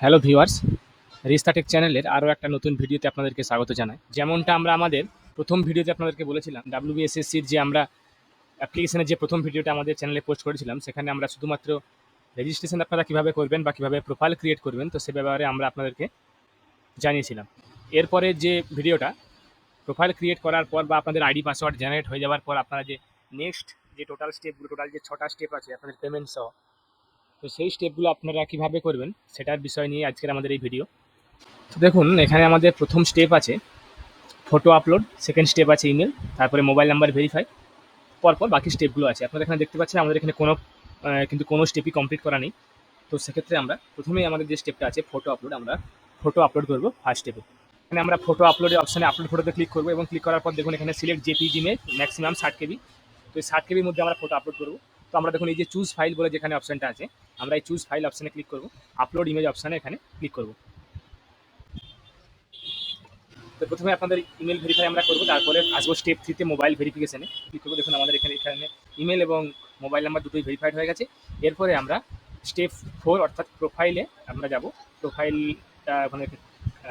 Hello viewers, রিস্তা take চ্যানেলের আরও একটা নতুন ভিডিওতে আপনাদেরকে স্বাগত জানাই। যেমনটা আমরা আমাদের প্রথম ভিডিওতে আপনাদেরকে বলেছিলাম, ডাব্লিউবিএসএসসির যে আমরা অ্যাপ্লিকেশনের যে প্রথম ভিডিওটা আমাদের চ্যানেলে পোস্ট করেছিলাম, সেখানে আমরা শুধুমাত্র রেজিস্ট্রেশন আপনারা কীভাবে করবেন বা কীভাবে প্রোফাইল ক্রিয়েট করবেন, তো সে ব্যাপারে আমরা আপনাদেরকে জানিয়েছিলাম। এরপরে যে ভিডিওটা, প্রোফাইল ক্রিয়েট করার পর বা আপনাদের আইডি পাসওয়ার্ড জেনারেট হয়ে যাওয়ার পর আপনারা যে নেক্সট যে টোটাল স্টেপগুলো, টোটাল যে 6টা স্টেপ আছে আপনাদের পেমেন্ট সহ, তো সেই স্টেপগুলো আপনারা কীভাবে করবেন সেটার বিষয় নিয়ে আজকের আমাদের এই ভিডিও। তো দেখুন, এখানে আমাদের প্রথম স্টেপ আছে ফটো আপলোড, সেকেন্ড স্টেপ আছে ইমেল, তারপরে মোবাইল নাম্বার ভেরিফাই, পরপর বাকি স্টেপগুলো আছে। আপনারা এখানে দেখতে পাচ্ছেন আমাদের এখানে কোনো স্টেপই কমপ্লিট করা নেই। তো সেক্ষেত্রে আমরা প্রথমেই আমাদের যে স্টেপটা আছে ফটো আপলোড, আমরা ফটো আপলোড করবো ফার্স্ট স্টেপে। এখানে আমরা ফটো আপলোডের অপশানে আপলোড ফটোতে ক্লিক করবো এবং ক্লিক করার পর দেখুন এখানে সিলেক্ট জেপিজি ইমেজ ম্যাক্সিমাম 60 কেবি। তো এই 60 কেবির মধ্যে আমরা ফটো আপলোড করবো। তো আমরা দেখুন এই যে চুজ ফাইল বলে যেখানে অপশানটা আছে, আমরা এই চুজ ফাইল অপশানে ক্লিক করবো, আপলোড ইমেজ অপশানে এখানে ক্লিক করবো। তো প্রথমে আপনাদের ইমেল ভেরিফাই আমরা করবো, তারপরে আসবো স্টেপ 3তে মোবাইল ভেরিফিকেশানে ক্লিক করবো। দেখুন আমাদের এখানে ইমেল এবং মোবাইল নাম্বার দুটোই ভেরিফাইড হয়ে গেছে। এরপরে আমরা স্টেপ 4 অর্থাৎ প্রোফাইলে আমরা যাব। প্রোফাইলটা ওখানে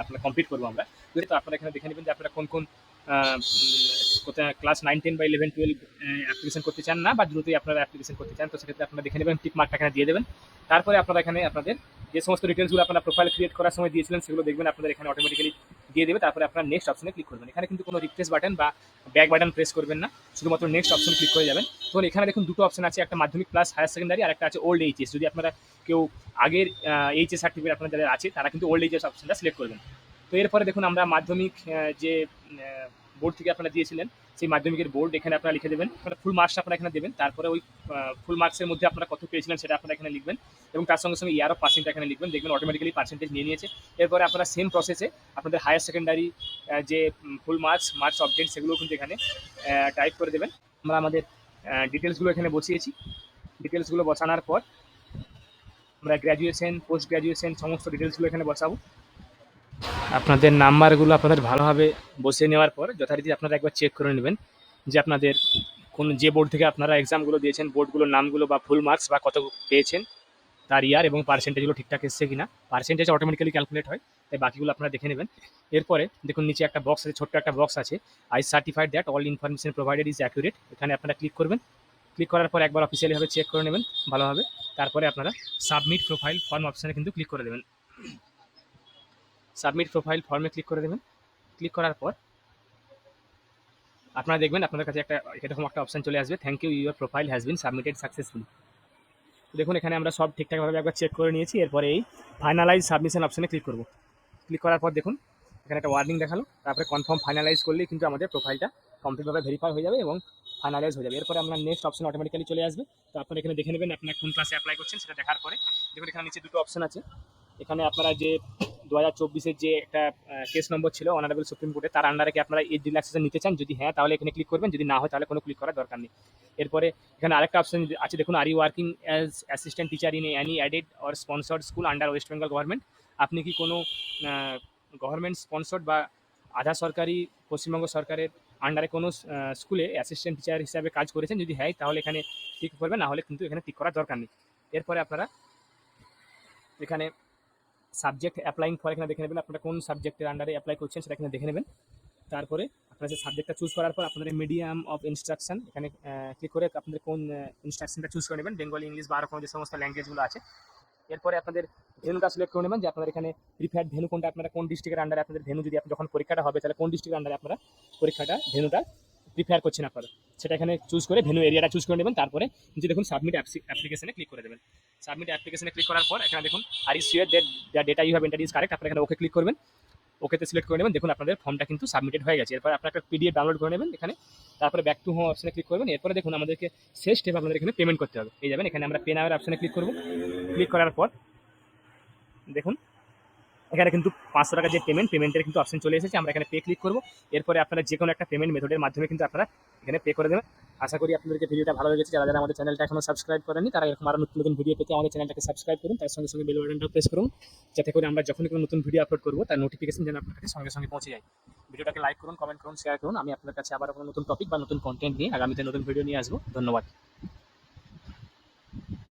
আপনার কমপ্লিট করবো আমরা। তো আপনারা এখানে দেখে নেবেন যে আপনারা কোন কোন কোথায় ক্লাস 9, 10 বা 11, 12 অ্যাপ্লিকেশন করতে চান না, বা দ্রুতই আপনারা অ্যাপ্লিকেশন করতে চান, তো সেক্ষেত্রে আপনারা দেখে নেবেন, টিক মার্কটা এখানে দিয়ে দেবেন। তারপরে আপনারা এখানে আপনাদের যে সমস্ত ডিটেলসগুলো আপনারা প্রোফাইল ক্রিয়েট করার সময় দিয়েছিলেন সেগুলো দেখবেন আপনাদের এখানে অটোমেটিক্যালি দিয়ে দেবে। তারপরে আপনার নেক্সট অপশনে ক্লিক করবেন। এখানে কিন্তু কোনো রিফ্রেশ বাটন বা ব্যাক বাটন প্রেস করবেন না, শুধুমাত্র নেক্সট অপশন ক্লিক করে যাবেন। তো এখানে দেখুন দুটো অপশন আছে, একটা মাধ্যমিক প্লাস হায়ার সেকেন্ডারি আর একটা আছে ওল্ড এইচএস। যদি আপনারা কেউ আগের এইচএস সার্টিফিকেট আপনারা যারা আছে তারা কিন্তু ওল্ড এইচএস অপশনটা সিলেক্ট করবেন। তো এরপরে দেখুন আমরা মাধ্যমিক যে বোর্ড থেকে আপনারা দিয়েছিলেন সেই মাধ্যমিকের বোর্ড এখানে আপনারা লিখে দেবেন, আপনারা ফুল মার্কস আপনারা এখানে দেবেন। তারপরে ওই ফুল মার্কসের মধ্যে আপনারা কত পেয়েছিলেন সেটা আপনারা এখানে লিখবেন এবং তার সঙ্গে সঙ্গে ইয়ার অফ পাসিংটা এখানে লিখবেন। দেখবেন অটোমেটিক্যালি পার্সেন্টেজ নিয়ে নিয়েছে। এরপরে আপনারা সেম প্রসেসে আপনাদের হায়ার সেকেন্ডারি যে ফুল মার্কস অবজেক্ট সেগুলো কিন্তু এখানে টাইপ করে দেবেন। আমরা আমাদের ডিটেলসগুলো এখানে বসিয়েছি। ডিটেলসগুলো বসানোর পর আমরা গ্র্যাজুয়েশন, পোস্ট গ্র্যাজুয়েশন সমস্ত ডিটেলসগুলো এখানে বসাবো। আপনাদের নাম্বারগুলো আপনাদের ভালোভাবে বসিয়ে নেওয়ার পর যথারীতি আপনারা একবার চেক করে নেবেন যে আপনাদের যে বোর্ড থেকে আপনারা এক্সামগুলো দিয়েছেন বোর্ডগুলোর নামগুলো বা ফুল মার্কস বা কত পেয়েছেন তার ইয়ার এবং পার্সেন্টেজগুলো ঠিকঠাক এসছে কিনা। পার্সেন্টেজ অটোমেটিক্যালি ক্যালকুলেট হয়, তাই বাকিগুলো আপনারা দেখে নেবেন। এরপরে দেখুন নিচে একটা বক্স আছে, ছোট্ট একটা বক্স আছে, I certified that all information provided is accurate. এখানে আপনারা ক্লিক করবেন। ক্লিক করার পর একবার অফিসিয়ালিভাবে চেক করে নেবেন ভালোভাবে। তারপরে আপনারা সাবমিট প্রোফাইল ফর্ম অপশানে কিন্তু ক্লিক করে দেবেন। সাবমিট প্রোফাইল ফর্মে ক্লিক করে দেবেন। ক্লিক করার পর আপনারা দেখবেন আপনাদের কাছে এরকম একটা অপশান চলে আসবে, thank you, your profile has been submitted successfully. দেখুন এখানে আমরা সব ঠিকঠাকভাবে একবার চেক করে নিয়েছি। এরপরে এই ফাইনালাইজ সাবমিশন অপশানে ক্লিক করব। ক্লিক করার পর দেখুন এখানে একটা ওয়ার্নিং দেখালো, তারপরে কনফার্ম ফাইনালাইজ করলেই কিন্তু আমাদের প্রোফাইলটা কমপ্লিটভাবে ভেরিফাই হয়ে যাবে এবং ফাইনালাইজ হয়ে যাবে। এরপরে আমরা নেক্সট অপশন অটোমেটিক্যালি চলে আসবে। তো আপনারা এখানে দেখে নেবেন আপনারা কোন ক্লাসে অ্যাপ্লাই করছেন সেটা দেখার পরে দেখুন এখানে নিচে দুটো অপশন আছে। এখানে আপনারা যে 2024-এর যে একটা কেস নম্বর ছিল অনারেবল সুপ্রিম কোর্টে, তার আন্ডারে কি আপনারা এজ রিল্যাক্সেশন নিতে চান, যদি হ্যাঁ তাহলে এখানে ক্লিক করবেন, যদি না হয় তাহলে কোনো ক্লিক করার দরকার নেই। এরপরে এখানে আরেকটা অপশন আছে দেখুন, are you working as assistant teacher in any aided or sponsored school under West Bengal government. আপনি কি কোনো গভর্নমেন্ট স্পন্সর্ড বা আধা সরকারি পশ্চিমবঙ্গ সরকারের আন্ডারে কোনো স্কুলে অ্যাসিস্ট্যান্ট টিচার হিসাবে কাজ করেছেন, যদি হ্যাঁ তাহলে এখানে টিক করবেন, না হলে কিন্তু এখানে টিক করার দরকার নেই। এরপরে আপনারা এখানে সাবজেক্ট অ্যাপ্লাইং ফর এখানে দেখে নেবেন আপনারা কোন সাবজেক্টের আন্ডারে অ্যাপ্লাই করছেন সেটা এখানে দেখে নেবেন। তারপরে আপনারা যে সাবজেক্টটা চুজ করার পর আপনাদের মিডিয়াম অফ ইনস্ট্রাকশন এখানে ক্লিক করে আপনাদের কোন ইনস্ট্রাকশনটা চুজ করে নেবেন, বেঙ্গলি, ইংলিশ বা আরও কোনো যে সমস্ত ল্যাঙ্গুয়েজগুলো আছে। এরপরে আপনাদের ভেনুটা সিলেক্ট করে নেবেন যে আপনাদের এখানে প্রিফার্ড ভেনু কোনটা, আপনারা কোন ডিস্ট্রিক্টের আন্ডারে আপনাদের ভেনু, যদি আপনি যখন পরীক্ষাটা হবে তাহলে কোন ডিস্ট্রিক্টের আন্ডারে আপনারা ভেনুটা প্রিফার করছেন আপনারা, সেটা এখানে চুজ করে ভেনু এরিয়াটা চুজ করে নেবেন। তারপরে নিচে দেখুন সাবমিট অ্যাপ্লিকেশনে ক্লিক করে দেবেন। সাবমিট অ্যাপ্লিকেশনে ক্লিক করার পর এখানে দেখুন আর is sure that the data you have entered is correct, আপনারা এখানে ওকে ক্লিক করবেন। ওকেতে সিলেক্ট করে নেবেন। দেখুন আপনাদের ফর্মটা কিন্তু সাবমিটেড হয়ে গেছে। এরপর আপনারা একটা পিডিএফ ডাউনলোড করে নেবেন এখানে, তারপরে ব্যাক টু হোম অপশনে ক্লিক করবেন। এরপরে দেখুন আমাদেরকে শেষ স্টেপ আপনাদের এখানে পেমেন্ট করতে হবে। এই যাবেন এখানে আমরা পে নাওয়ের অপশনে ক্লিক করব। ক্লিক করার পর দেখুন এখানে কিন্তু 500 টাকা যে পেমেন্টের কিন্তু অপশন চলে এসেছে। আমরা এখানে পে ক্লিক করব। এরপরে আপনারা যে কোনো একটা পেমেন্ট মেথডের মাধ্যমে কিন্তু আপনারা এখানে পে করে দেবেন। আশা করি আপনাদেরকে ভিডিওটা ভালো লেগেছে। যারা যারা আমাদের চ্যানেলটা এখনো সাবস্ক্রাইব করেনি তারা এরকম আরও নতুন নতুন ভিডিও পেতে আমাদের চ্যানেলটাকে সাবস্ক্রাইব করুন, তার সঙ্গে সঙ্গে বেল বাটনটাও প্রেস করুন, যাতে করে আমরা যখনই কোনো নতুন ভিডিও আপলোড করবো তার নোটিফিকেশন যেন আপনার কাছে সঙ্গে সঙ্গে পৌঁছে যায়। ভিডিওটাকে লাইক করুন, কমেন্ট করুন, শেয়ার করুন। আমি আপনার কাছে আবার কোনো নতুন টপিক বা নতুন কন্টেন্ট নিয়ে আগামীতে নতুন ভিডিও নিয়ে আসবো। ধন্যবাদ।